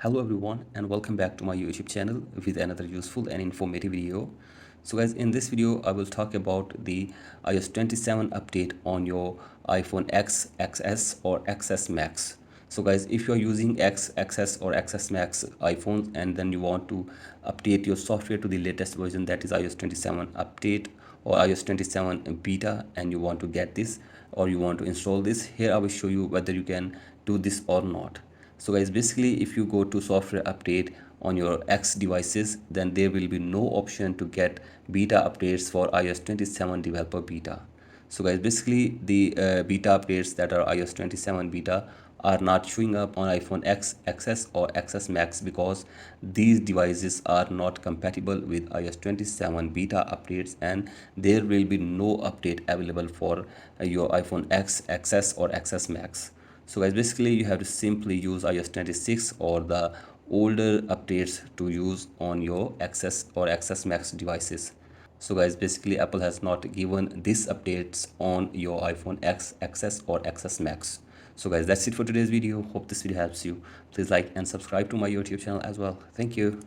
Hello everyone and welcome back to my YouTube channel with another useful and informative video. So guys, in this video I will talk about the iOS 27 update on your iPhone X, XS or XS Max. So guys, if you are using X, XS or XS Max iPhones and then you want to update your software to the latest version, that is iOS 27 update or iOS 27 beta, and you want to get this or you want to install this, here I will show you whether you can do this or not. So guys, basically if you go to software update on your X devices, then there will be no option to get beta updates for iOS 27 developer beta. So guys, basically the beta updates that are iOS 27 beta are not showing up on iPhone X, XS or XS Max because these devices are not compatible with iOS 27 beta updates, and there will be no update available for your iPhone X, XS or XS Max. So guys, basically you have to simply use iOS 26 or the older updates to use on your XS or XS Max devices. So guys, basically Apple has not given these updates on your iPhone X, XS or XS Max. So guys, that's it for today's video. Hope this video helps you. Please like and subscribe to my YouTube channel as well. Thank you.